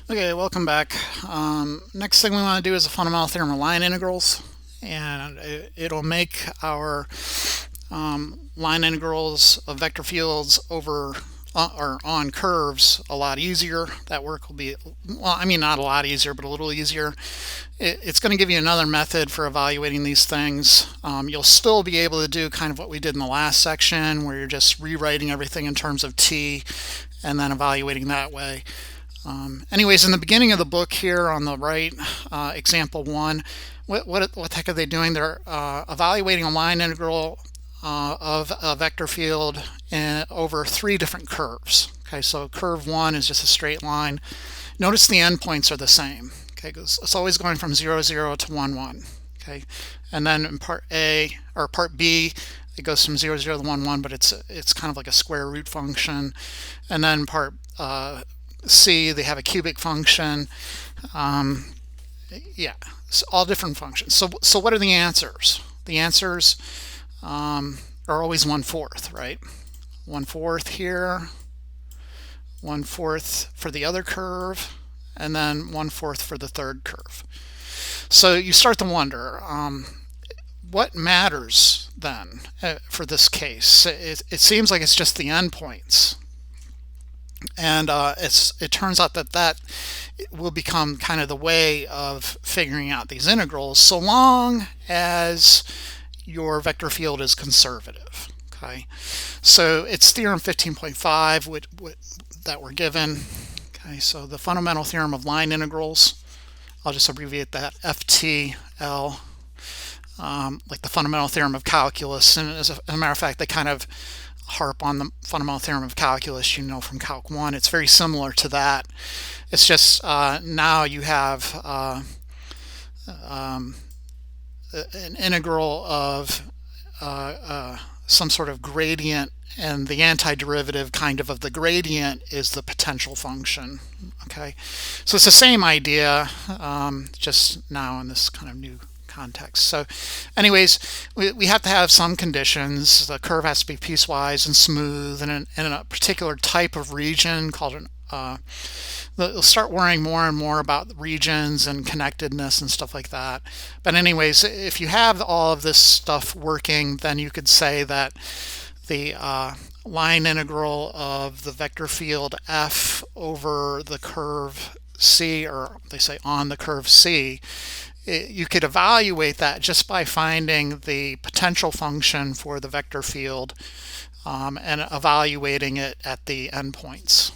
Okay, welcome back. Next thing we want to do is a fundamental theorem of line integrals, and it'll make our line integrals of vector fields over or on curves a lot easier. That work will be, well, I mean, not a lot easier, but a little easier. It's going to give you another method for evaluating these things. You'll still be able to do kind of what we did in the last section, where you're just rewriting everything in terms of t and then evaluating that way. Anyways, in the beginning of the book here on the right, example one, what the heck are they doing? They're evaluating a line integral of a vector field over three different curves. Okay, so curve one is just a straight line. Notice the endpoints are the same. Okay, it's always going from 0, 0 to 1, 1. Okay, and then in part A or part B, it goes from 0, 0 to 1, 1, but it's kind of like a square root function. And then part C, they have a cubic function. Yeah, it's all different functions. So what are the answers? The answers are always 1/4, right? 1/4 here, 1/4 for the other curve, and then 1/4 for the third curve. So you start to wonder, what matters then for this case? It seems like it's just the endpoints. And it turns out that will become kind of the way of figuring out these integrals, so long as your vector field is conservative. Okay, so it's theorem 15.5 that we're given. Okay, so the fundamental theorem of line integrals, I'll just abbreviate that FTL, like the fundamental theorem of calculus. And as a matter of fact, they kind of harp on the fundamental theorem of calculus, you know, from Calc 1. It's very similar to that. It's just now you have an integral of some sort of gradient, and the antiderivative kind of the gradient is the potential function. Okay, so it's the same idea, just now in this kind of new context. So anyways, we have to have some conditions. The curve has to be piecewise and smooth, and in a particular type of region called an they'll start worrying more and more about regions and connectedness and stuff like that. But anyways, if you have all of this stuff working, then you could say that the line integral of the vector field f over the curve C, or they say on the curve C, you could evaluate that just by finding the potential function for the vector field and evaluating it at the endpoints.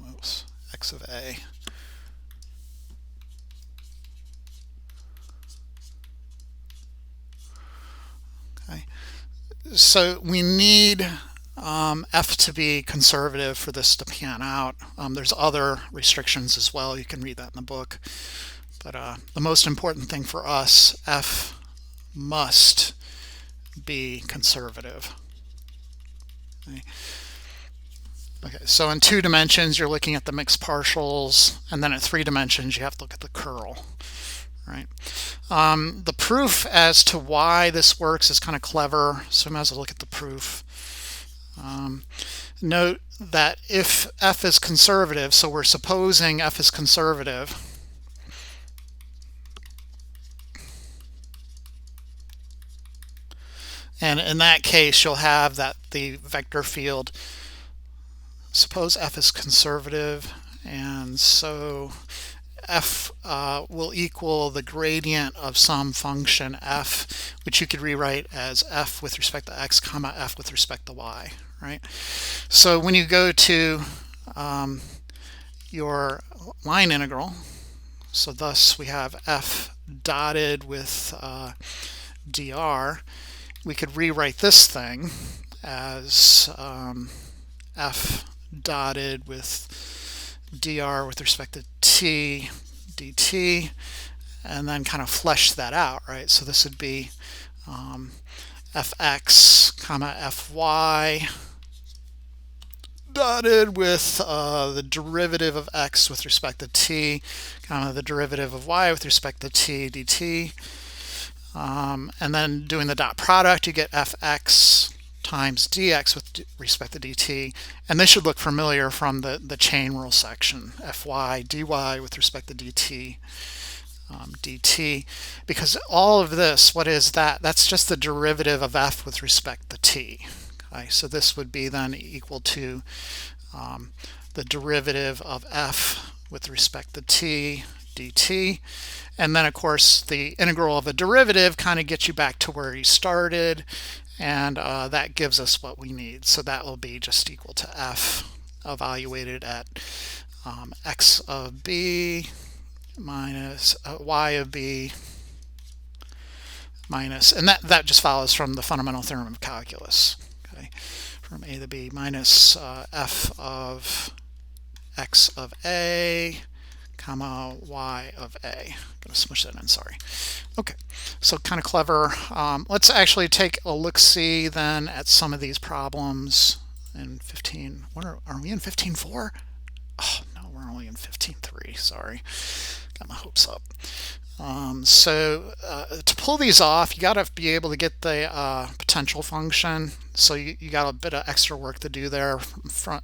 Oops, x of a. Okay, so we need f to be conservative for this to pan out. There's other restrictions as well. You can read that in the book. But the most important thing for us, f must be conservative. Okay, so in 2 dimensions, you're looking at the mixed partials, and then at 3 dimensions, you have to look at the curl. Right. The proof as to why this works is kind of clever, so I might as well look at the proof. Note that if f is conservative, so we're supposing f is conservative, and in that case you'll have that the vector field, suppose f is conservative, and so f will equal the gradient of some function f, which you could rewrite as f with respect to x comma f with respect to y, right? So when you go to your line integral, so thus we have f dotted with dr, we could rewrite this thing as f dotted with dr with respect to t dt, and then kind of flesh that out, right? So this would be fx comma fy dotted with the derivative of x with respect to t, comma the derivative of y with respect to t dt, and then doing the dot product, you get fx times dx with respect to dt, and this should look familiar from the chain rule section, fy dy with respect to dt dt, because all of this, what is that? That's just the derivative of f with respect to t. Okay, so this would be then equal to the derivative of f with respect to t dt. And then of course the integral of a derivative kind of gets you back to where you started, and that gives us what we need. So that will be just equal to f evaluated at x of b minus y of b minus, and that just follows from the fundamental theorem of calculus, okay, from a to b minus f of x of a comma y of a. I'm going to smush that in, sorry. Okay, so kind of clever. Let's actually take a look-see then at some of these problems in 15. What are we in 15.4? Oh no, we're only in 15.3. Sorry, got my hopes up. To pull these off, you got to be able to get the potential function. So you got a bit of extra work to do there,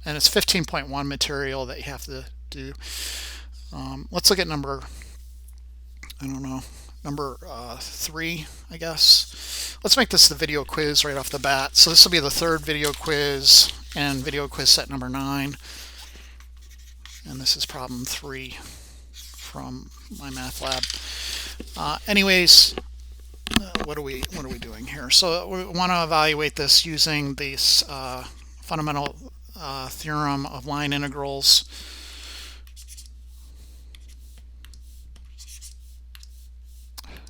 and it's 15.1 material that you have to do. Let's look at number, I don't know, number 3, I guess. Let's make this the video quiz right off the bat. So this will be the third video quiz and video quiz set number 9. And this is problem 3 from my math lab. Anyways, what are we doing here? So we want to evaluate this using this fundamental theorem of line integrals.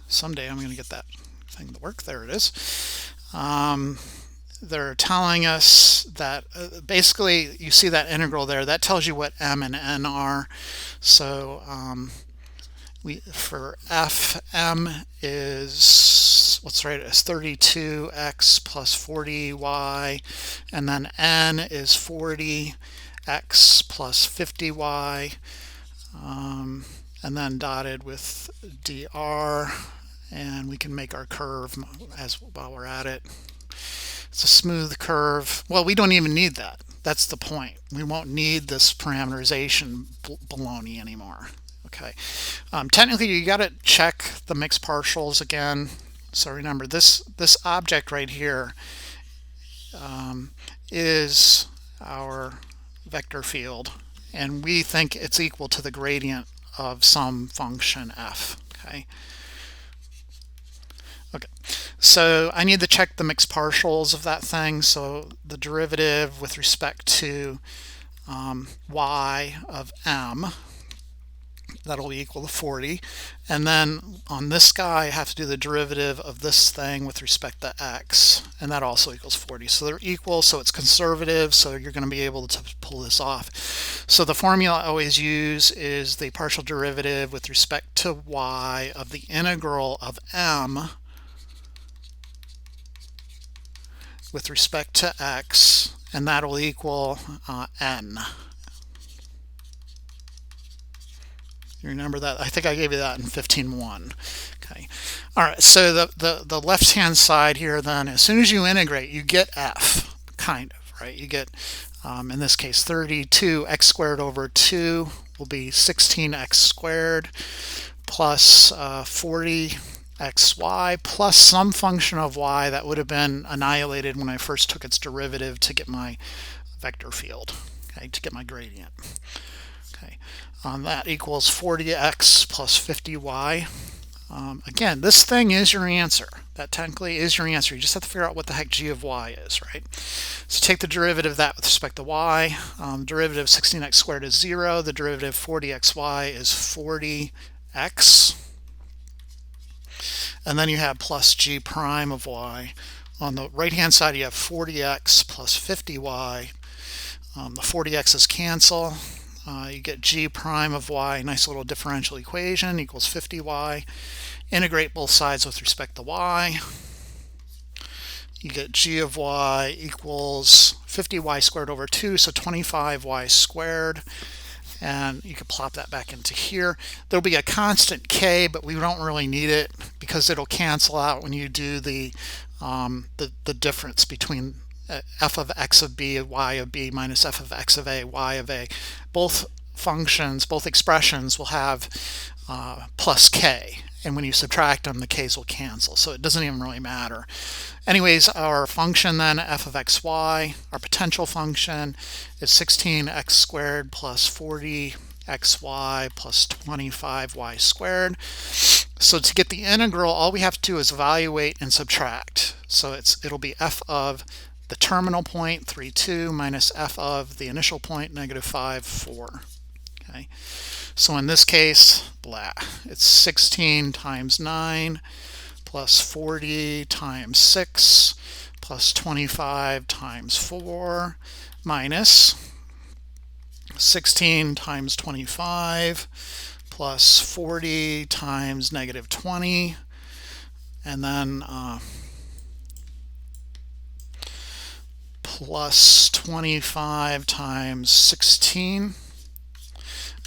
Someday I'm going to get that thing to work. There it is. They're telling us that basically you see that integral there, that tells you what m and n are. So for f, m is, let's write it as 32x plus 40y, and then n is 40x plus 50y, and then dotted with dr, and we can make our curve while we're at it. It's a smooth curve. Well, we don't even need that. That's the point. We won't need this parameterization baloney anymore. Okay. Technically, you got to check the mixed partials again. So remember, this object right here is our vector field, and we think it's equal to the gradient of some function f. Okay. Okay, so I need to check the mixed partials of that thing. So the derivative with respect to y of m, that'll be equal to 40. And then on this guy, I have to do the derivative of this thing with respect to x, and that also equals 40. So they're equal, so it's conservative, so you're going to be able to pull this off. So the formula I always use is the partial derivative with respect to y of the integral of m with respect to x, and that'll equal n. You remember that? I think I gave you that in 15.1. Okay. All right. So the left-hand side here, then, as soon as you integrate, you get f, kind of, right? You get, in this case, 32x squared over 2 will be 16x squared plus 40xy plus some function of y that would have been annihilated when I first took its derivative to get my vector field, okay, to get my gradient. Okay, that equals 40x plus 50y. Again, this thing is your answer. That technically is your answer. You just have to figure out what the heck g of y is, right? So take the derivative of that with respect to y. Derivative of 16x squared is 0. The derivative of 40xy is 40x. And then you have plus g prime of y. On the right-hand side, you have 40x plus 50y. The 40x's cancel. You get g prime of y, nice little differential equation, equals 50y. Integrate both sides with respect to y. You get g of y equals 50y squared over 2, so 25y squared. And you can plop that back into here. There'll be a constant k, but we don't really need it because it'll cancel out when you do the difference between f of x of b, y of b, minus f of x of a, y of a. Both functions, both expressions will have plus k. And when you subtract them, the k's will cancel. So it doesn't even really matter. Anyways, our function then, f of xy, our potential function is 16x squared plus 40xy plus 25y squared. So to get the integral, all we have to do is evaluate and subtract. So it'll be f of the terminal point, 3, 2, minus f of the initial point, negative 5, 4. Okay. So in this case, blah, it's 16 times 9 plus 40 times 6 plus 25 times 4 minus 16 times 25 plus 40 times negative 20, and then plus 25 times 16.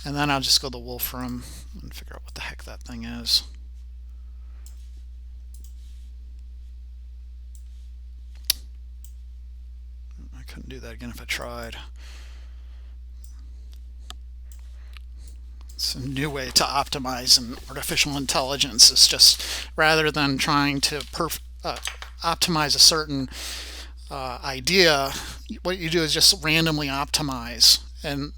And then I'll just go to Wolfram and figure out what the heck that thing is. I couldn't do that again if I tried. It's a new way to optimize in artificial intelligence. It's just rather than trying to optimize a certain idea, what you do is just randomly optimize. And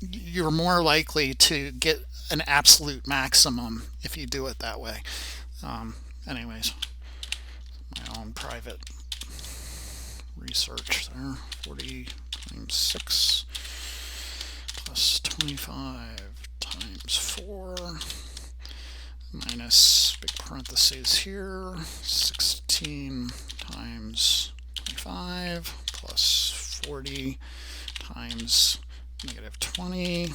you're more likely to get an absolute maximum if you do it that way. Anyways, my own private research there. 40 times 6 plus 25 times 4 minus big parentheses here, 16 times 25 plus 40 times negative 20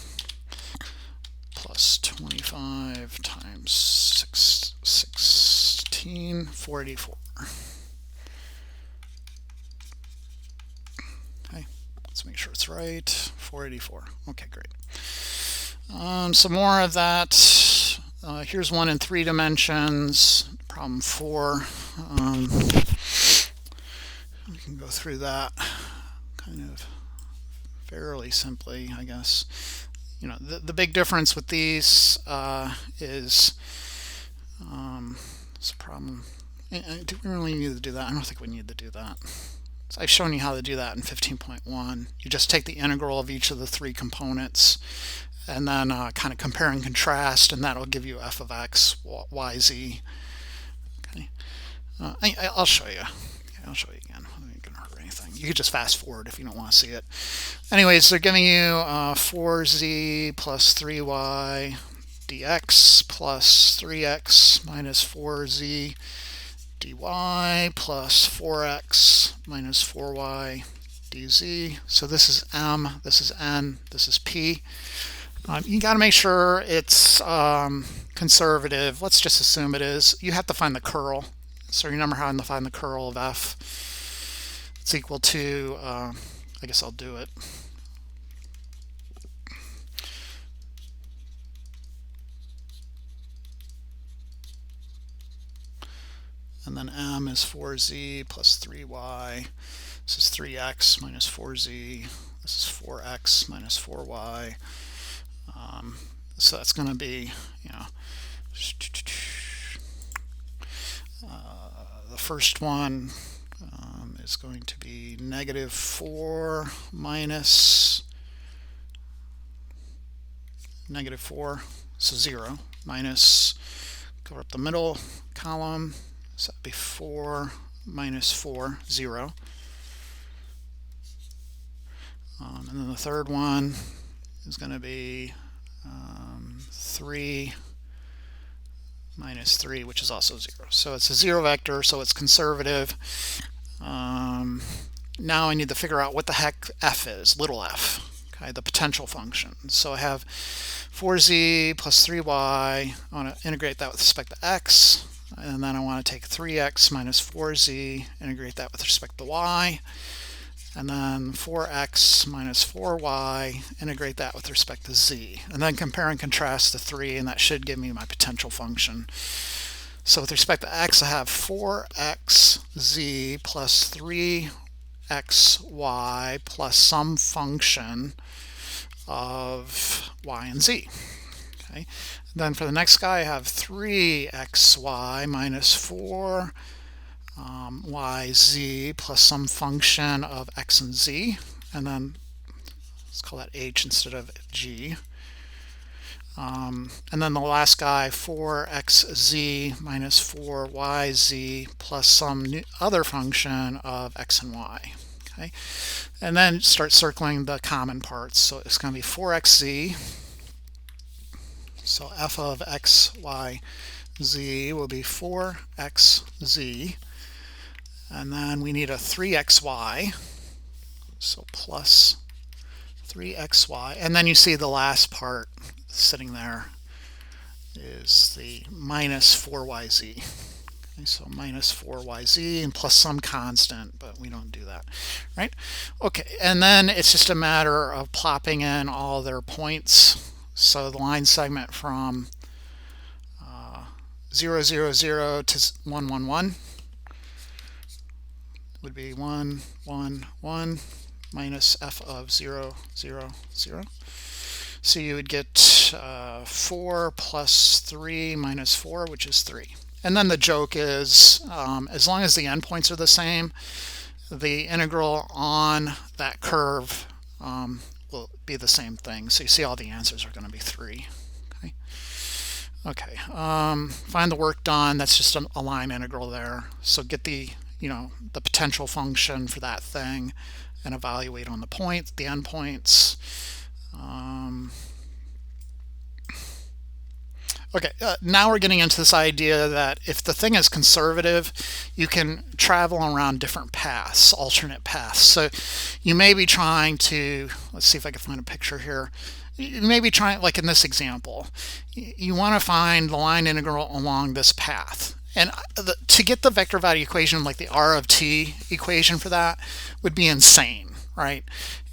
plus 25 times 16, 484. Okay, let's make sure it's right. 484. Okay, great. Some more of that. Here's one in 3 dimensions. Problem 4. We can go through that kind of fairly simply, I guess. You know, the big difference with these is it's a problem. Do we really need to do that? I don't think we need to do that. So I've shown you how to do that in 15.1. You just take the integral of each of the 3 components and then kind of compare and contrast, and that'll give you f of x, y, z. Okay. I'll show you. Okay, I'll show you again. It ain't gonna hurt anything. You could just fast forward if you don't want to see it. Anyways, they're giving you 4z plus 3y dx plus 3x minus 4z dy plus 4x minus 4y dz. So this is m, this is n, this is p. You got to make sure it's conservative. Let's just assume it is. You have to find the curl. So remember how to find the curl of f. It's equal to, I guess I'll do it. And then m is 4z plus 3y. This is 3x minus 4z. This is 4x minus 4y. So that's going to be, you know, the first one is going to be negative 4 minus negative 4, so 0, minus, go up the middle column, so that'd be 4 minus 4, 0. And then the third one is going to be 3 minus 3, which is also 0. So it's a 0 vector, so it's conservative. Now I need to figure out what the heck f is, little f, okay, the potential function. So I have 4z plus 3y. I want to integrate that with respect to x. And then I want to take 3x minus 4z, integrate that with respect to y. And then 4x minus 4y, integrate that with respect to z. And then compare and contrast the 3, and that should give me my potential function. So with respect to x, I have 4xz plus 3y 4xy plus some function of y and z. Okay. Then for the next guy, I have 3xy minus 4 yz plus some function of x and z, and then let's call that h instead of g. And then the last guy, 4xz minus 4yz plus some other function of x and y. Okay, and then start circling the common parts. So it's going to be 4xz. So f of x, y, z will be 4xz. And then we need a 3xy. So plus 3xy. And then you see the last part sitting there is the minus 4yz. Okay, so minus 4yz and plus some constant, but we don't do that, right? Okay, and then it's just a matter of plopping in all their points. So the line segment from 0, 0, 0 to 1, 1, 1 would be 1, 1, 1 minus f of 0, 0, 0. So you would get 4 plus 3 minus 4, which is 3. And then the joke is, as long as the endpoints are the same, the integral on that curve will be the same thing. So you see all the answers are going to be 3. Okay. Okay. Find the work done. That's just a line integral there. So get the the potential function for that thing and evaluate on the point, the endpoints. Okay, now we're getting into this idea that if the thing is conservative, you can travel around different paths, alternate paths. So you may be trying to, let's see if I can find a picture here. You may be trying, like in this example, you want to find the line integral along this path. And to get the vector value equation, like the R of t equation for that, would be insane, right?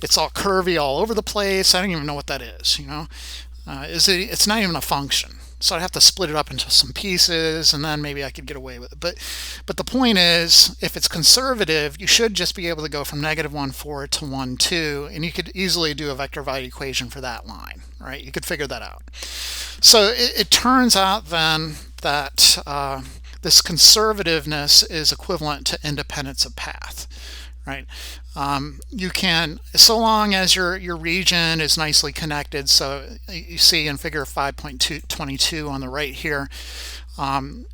It's all curvy all over the place. I don't even know what that is, it's not even a function. So I'd have to split it up into some pieces, and then maybe I could get away with it. But the point is, if it's conservative, you should just be able to go from -1, 4 to 1, 2, and you could easily do a vector value equation for that line, right? You could figure that out. So it turns out then that this conservativeness is equivalent to independence of path, right? You can, so long as your region is nicely connected. So you see in figure 5.22 on the right here, when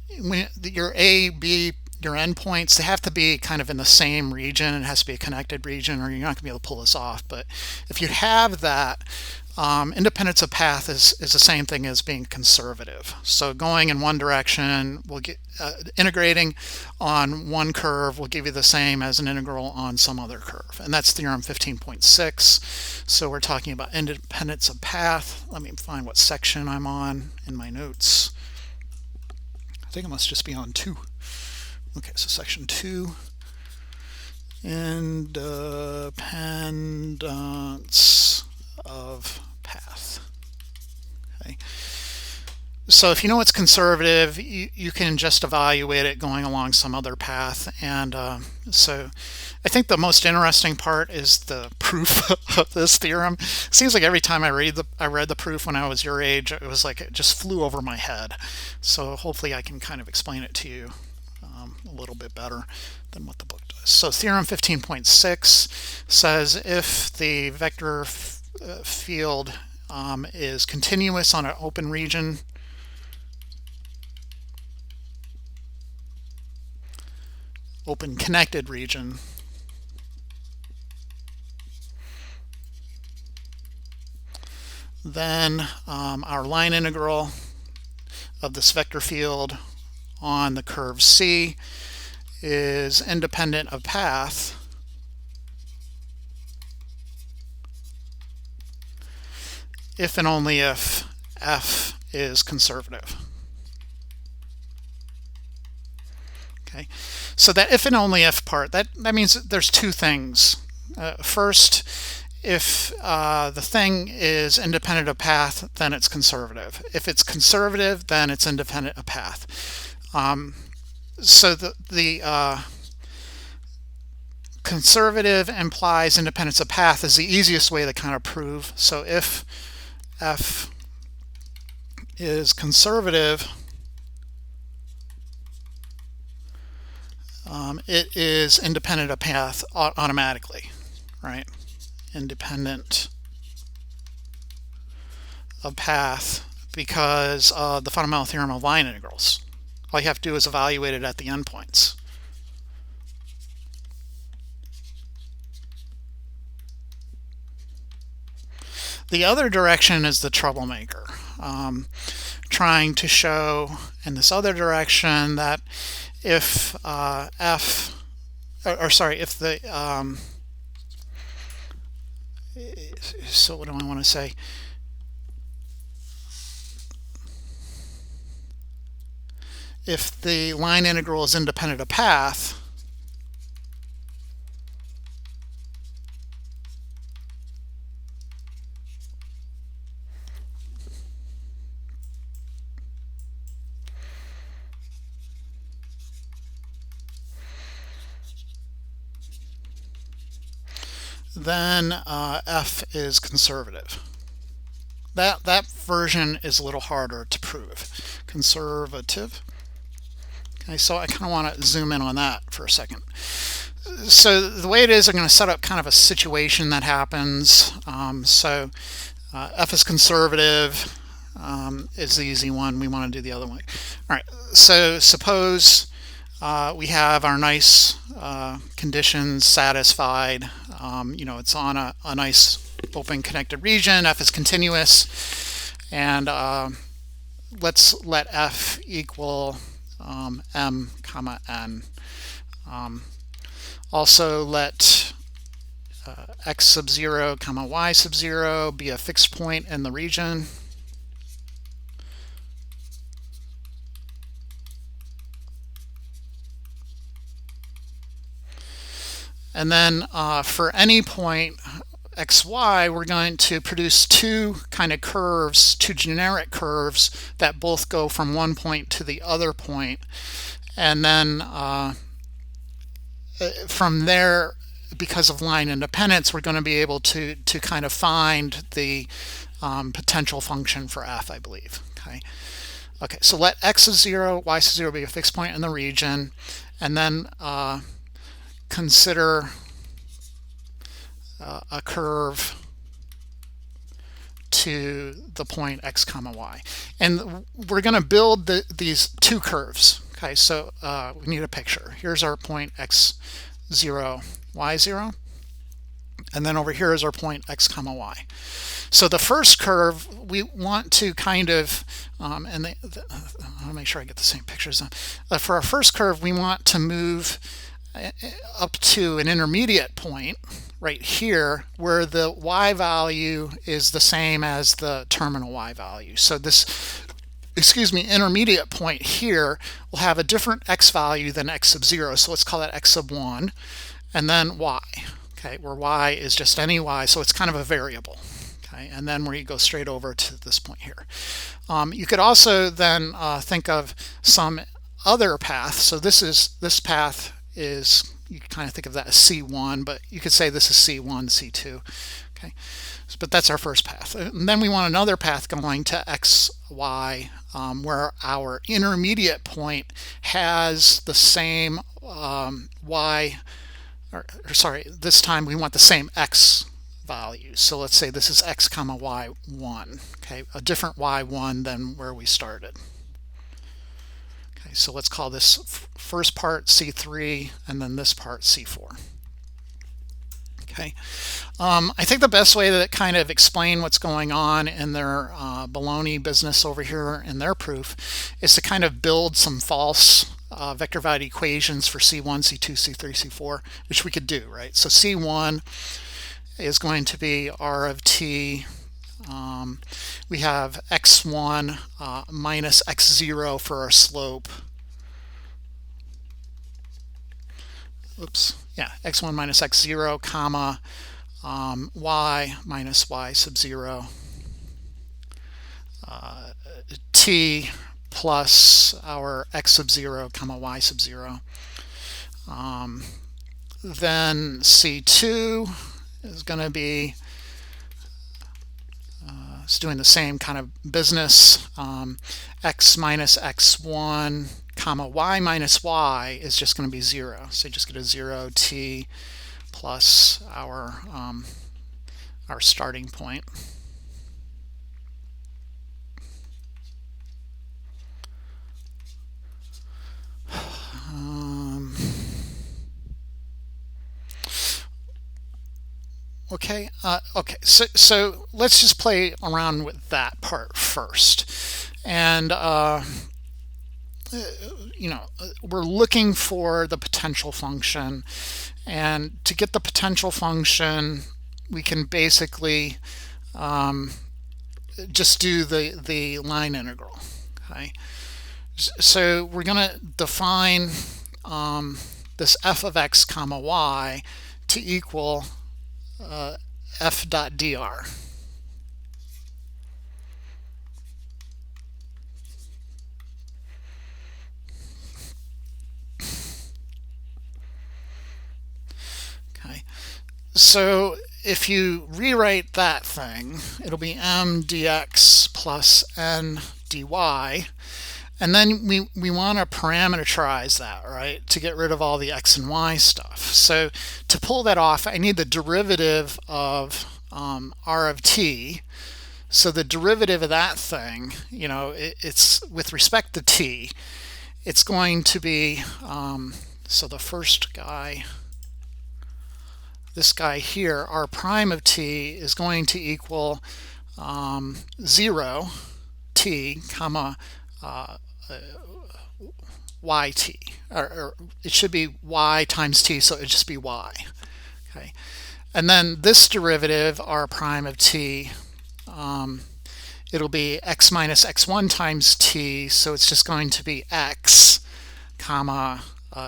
your A, B, your endpoints, they have to be kind of in the same region. It has to be a connected region, or you're not going to be able to pull this off. But if you have that, independence of path is the same thing as being conservative. So going in one direction will get integrating on one curve will give you the same as an integral on some other curve, and that's theorem 15.6. So we're talking about independence of path. Let me find what section I'm on in my notes. I think it must just be on 2. Okay, so section 2, independence of path. Okay. So if you know it's conservative, you can just evaluate it going along some other path. And so I think the most interesting part is the proof of this theorem. It seems like every time I read the proof when I was your age, it was like it just flew over my head. So hopefully I can kind of explain it to you a little bit better than what the book does. So theorem 15.6 says if the vector field is continuous on an open region, open connected region, then our line integral of this vector field on the curve C is independent of path if and only if f is conservative. Okay, so that if and only if part, that means that there's two things. First, if the thing is independent of path, then it's conservative. If it's conservative, then it's independent of path. So the conservative implies independence of path is the easiest way to kind of prove. So if f is conservative, it is independent of path automatically, right? Independent of path because the fundamental theorem of line integrals. All you have to do is evaluate it at the endpoints. The other direction is the troublemaker, trying to show in this other direction that if if the so what do I want to say? If the line integral is independent of path, then f is conservative. That version is a little harder to prove. Conservative. Okay, so I kind of want to zoom in on that for a second. So the way it is, I'm going to set up kind of a situation that happens. F is conservative is the easy one. We want to do the other way. All right, so suppose we have our nice conditions satisfied. It's on a nice open connected region. F is continuous, and let's let f equal m comma n. Also let x sub 0 comma y sub 0 be a fixed point in the region. And then for any point xy, we're going to produce two kind of curves, two generic curves that both go from one point to the other point. And then from there, because of line independence, we're going to be able to kind of find the potential function for f, I believe. Okay, so let x of 0, y sub 0 be a fixed point in the region, and then consider a curve to the point x comma y, and we're going to build these two curves. Okay, so we need a picture. Here's our point x0, y0, and then over here is our point x comma y. So the first curve we want to kind of I want to make sure I get the same pictures. For our first curve, we want to move up to an intermediate point right here where the y value is the same as the terminal y value. So this, intermediate point here will have a different x value than x sub 0. So let's call that x sub 1, and then y, okay, where y is just any y, so it's kind of a variable. Okay, and then we go straight over to this point here. You could also then think of some other path. So this path is, you can kind of think of that as C1, but you could say this is C1, C2. Okay, but that's our first path. And then we want another path going to x, y, where our intermediate point has the same this time we want the same x value. So let's say this is x comma y1, okay, a different y1 than where we started. Okay, so let's call this first part C3 and then this part C4. Okay, I think the best way to kind of explain what's going on in their baloney business over here in their proof is to kind of build some false vector valued equations for C1, C2, C3, C4, which we could do, right? So C1 is going to be R of t. We have x1 minus x0 for our slope. Oops, yeah, x1 minus x0, comma, y minus y sub 0, t plus our x sub 0, comma, y sub 0. then C2 is going to be it's doing the same kind of business. X minus x1 comma y minus y is just going to be 0. So you just get a 0 t plus our starting point. Okay, so let's just play around with that part first. And we're looking for the potential function, and to get the potential function we can basically just do the line integral. Okay, so we're going to define this f of x comma y to equal f dot dr. Okay, so if you rewrite that thing, it'll be m dx plus n dy, and then we want to parameterize that, right, to get rid of all the x and y stuff. So to pull that off, I need the derivative of r of t. So the derivative of that thing, it's with respect to t, it's going to be, so the first guy, this guy here, r prime of t, is going to equal 0 t comma yt, or it should be y times t, so it would just be y. Okay, and then this derivative, r prime of t, it'll be x minus x1 times t, so it's just going to be x comma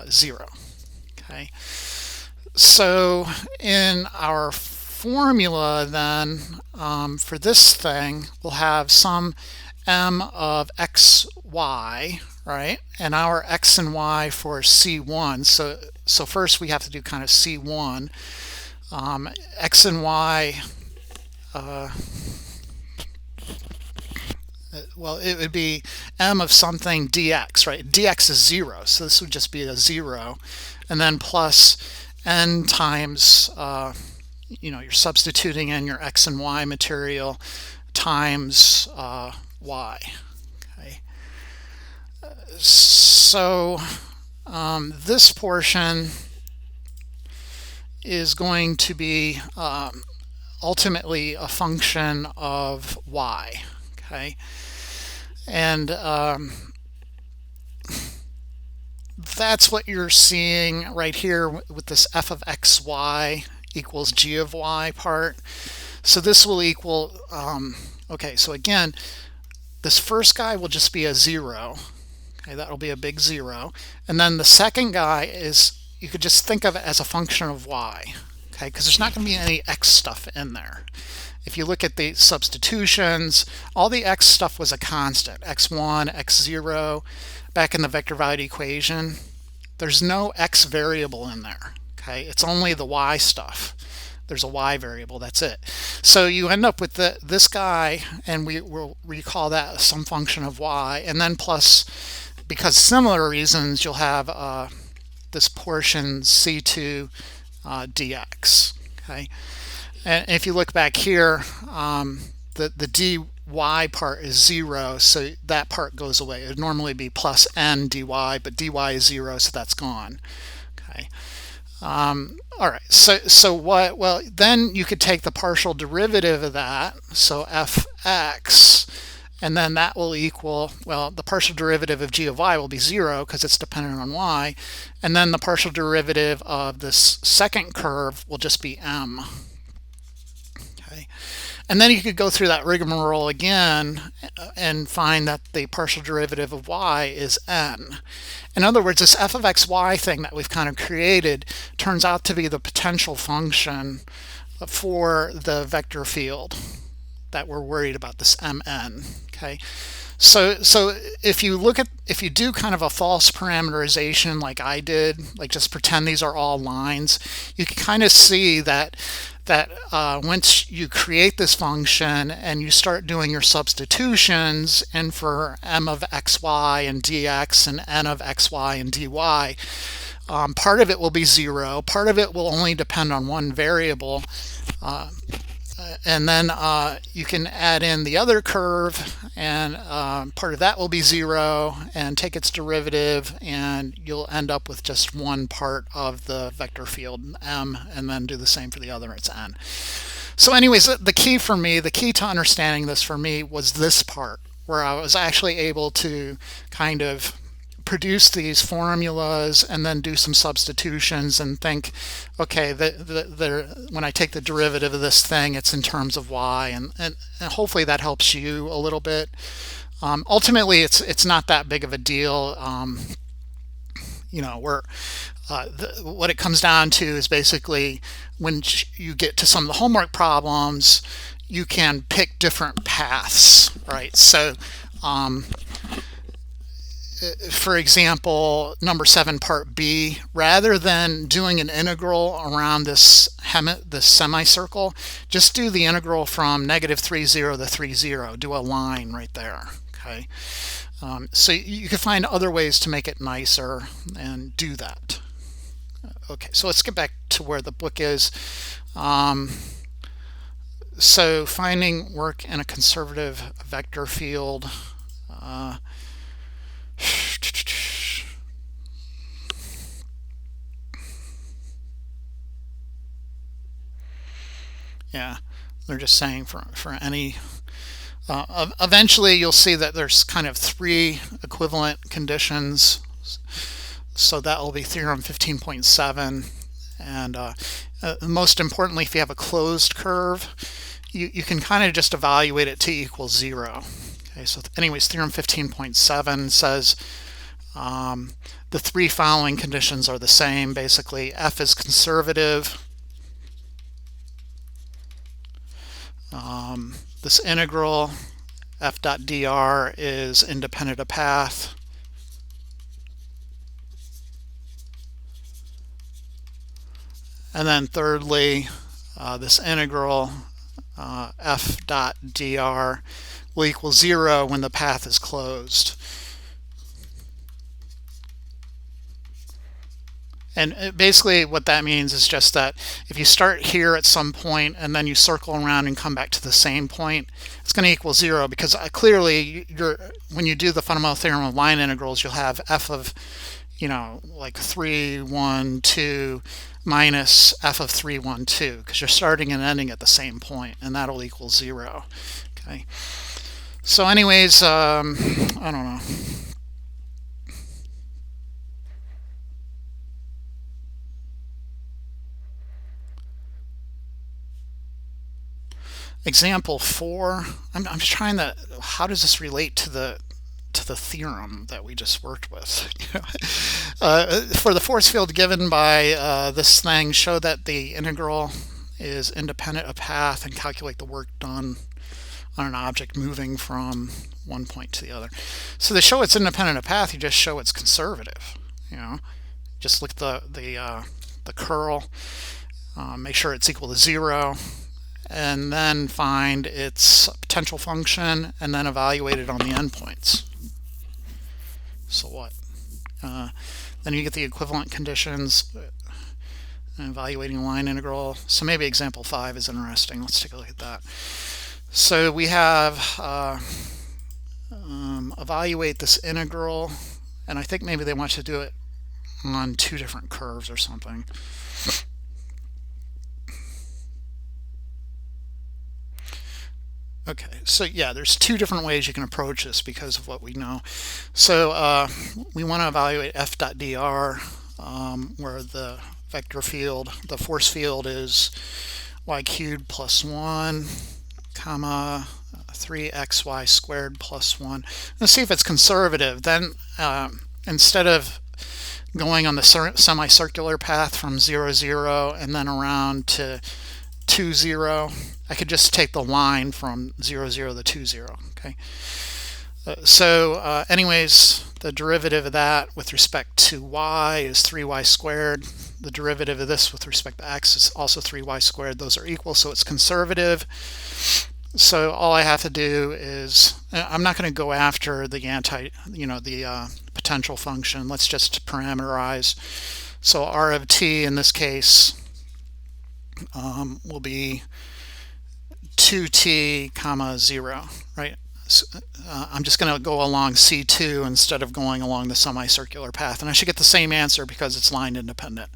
0. Okay, so in our formula then, for this thing, we'll have some m of x, y, right? And our x and y for C1. So first we have to do kind of C1. X and y, well, it would be m of something dx, right? Dx is 0, so this would just be a 0. And then plus n times, you're substituting in your x and y material times y. Okay, so this portion is going to be ultimately a function of y. Okay, and that's what you're seeing right here with this f of xy equals g of y part. So this will equal, okay, so again, this first guy will just be a 0. Okay, that'll be a big 0. And then the second guy is, you could just think of it as a function of y. Okay, because there's not going to be any x stuff in there. If you look at the substitutions, all the x stuff was a constant, x1, x0, back in the vector valued equation. There's no x variable in there. Okay, it's only the y stuff. There's a y variable, that's it. So you end up with this guy, and we will recall that some function of y, and then plus, because similar reasons, you'll have this portion c2 dx. Okay, and if you look back here, the dy part is 0, so that part goes away. It would normally be plus n dy, but dy is 0, so that's gone. Okay. All right, so what? Well, then you could take the partial derivative of that, so fx, and then that will equal, well, the partial derivative of g of y will be 0 because it's dependent on y, and then the partial derivative of this second curve will just be m. Okay, and then you could go through that rigmarole again and find that the partial derivative of y is n. In other words, this f of xy thing that we've kind of created turns out to be the potential function for the vector field that we're worried about, this mn. Okay, So if you do kind of a false parameterization like I did, like just pretend these are all lines, you can kind of see that once you create this function and you start doing your substitutions, and for m of xy and dx and n of xy and dy, part of it will be 0, part of it will only depend on one variable, and then you can add in the other curve, and part of that will be 0, and take its derivative, and you'll end up with just one part of the vector field m, and then do the same for the other, it's n. So anyways, the key to understanding this for me was this part, where I was actually able to kind of produce these formulas and then do some substitutions and think, okay, when I take the derivative of this thing, it's in terms of y, and hopefully that helps you a little bit. Ultimately, it's not that big of a deal. What it comes down to is basically when you get to some of the homework problems, you can pick different paths, right? So for example, number 7, part B, rather than doing an integral around this semicircle, just do the integral from -3, 0 to 3, 0. Do a line right there. Okay, so you can find other ways to make it nicer and do that. Okay, so let's get back to where the book is. So finding work in a conservative vector field. Yeah, they're just saying for any eventually you'll see that there's kind of 3 equivalent conditions, so that will be theorem 15.7, and most importantly, if you have a closed curve, you can kind of just evaluate it t equals 0. Okay, so anyways, theorem 15.7 says the 3 following conditions are the same. Basically, f is conservative. This integral f dot dr is independent of path. And then thirdly, this integral f dot dr will equal 0 when the path is closed. And basically what that means is just that if you start here at some point and then you circle around and come back to the same point, it's going to equal 0, because clearly when you do the fundamental theorem of line integrals, you'll have f of, like 3, 1, 2 minus f of 3, 1, 2, because you're starting and ending at the same point, and that'll equal 0. Okay. So anyways, I don't know. Example 4, I'm just trying to, how does this relate to the theorem that we just worked with? For the force field given by this thing, show that the integral is independent of path and calculate the work done on an object moving from one point to the other. So to show it's independent of path, you just show it's conservative. Just look at the curl, make sure it's equal to 0, and then find its potential function, and then evaluate it on the endpoints. So what? Then you get the equivalent conditions and evaluating a line integral. So maybe example 5 is interesting. Let's take a look at that. So we have evaluate this integral, and I think maybe they want you to do it on 2 different curves or something. Okay, so yeah, there's 2 different ways you can approach this because of what we know. So we want to evaluate f dot dr, where the vector field, the force field is y cubed plus 1, comma 3xy squared plus 1. Let's see if it's conservative. Then instead of going on the semicircular path from 0, 0 and then around to 2, 0, I could just take the line from 0, 0 to 2, 0. Okay. Anyways, the derivative of that with respect to y is 3y squared. The derivative of this with respect to x is also 3y squared. Those are equal, so it's conservative. So all I have to do is, I'm not going to go after the potential function. Let's just parameterize. So r of t in this case will be 2t comma 0, right? I'm just going to go along C2 instead of going along the semicircular path, and I should get the same answer because it's line independent,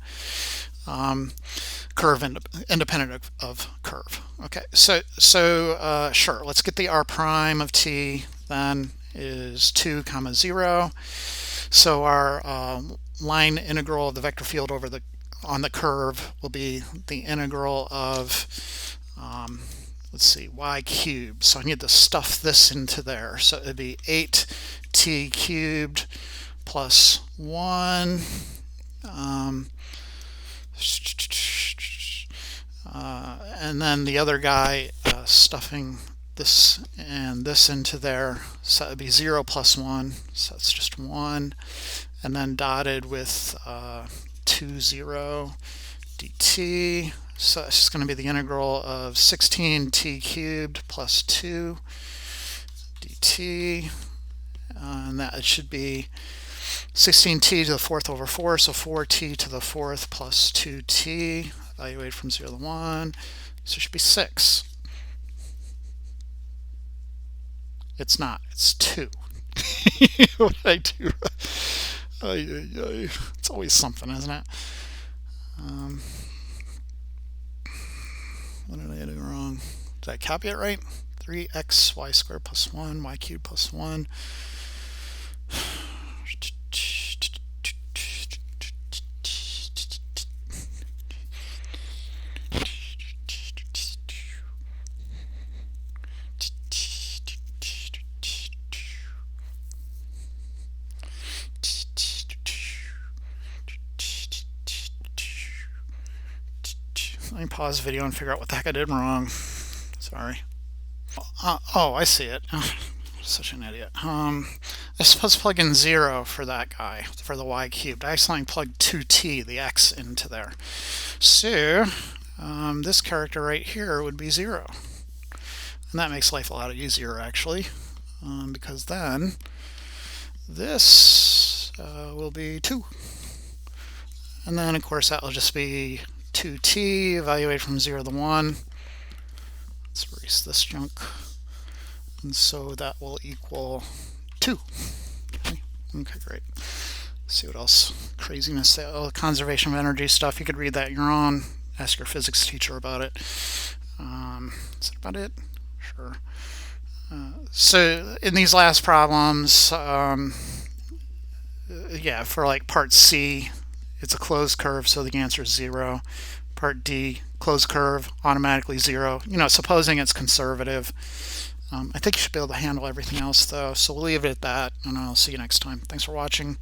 curve independent of curve. Okay, so sure, let's get the r prime of t then is 2 comma 0. So our line integral of the vector field on the curve will be the integral of let's see, y cubed. So I need to stuff this into there. So it'd be 8t cubed plus 1. And then the other guy stuffing this and this into there. So it'd be 0 plus 1. So it's just 1. And then dotted with 2, 0 dt. So it's just going to be the integral of 16t cubed plus 2 dt, and that it should be 16t to the fourth over 4, so 4t to the fourth plus 2t, evaluate from 0 to 1, so it should be 6. It's not, it's 2. What did I do? It's always something, isn't it? What did I do wrong? Did I copy it right? 3x y squared plus 1, y cubed plus 1. Let me pause the video and figure out what the heck I did wrong. Sorry. Oh, I see it. Such an idiot. I'm supposed to plug in 0 for that guy, for the y cubed. I accidentally plugged 2t, the x, into there. So this character right here would be 0. And that makes life a lot easier, actually, because then this will be 2. And then, of course, that will just be 2t, evaluate from 0 to 1. Let's erase this junk. And so that will equal 2. Okay, great. Let's see what else craziness. Oh, conservation of energy stuff. You could read that on your own. Ask your physics teacher about it. Is that about it? Sure. So in these last problems, yeah, for like part C, it's a closed curve, so the answer is 0. Part D, closed curve, automatically 0. Supposing it's conservative. I think you should be able to handle everything else, though. So we'll leave it at that, and I'll see you next time. Thanks for watching.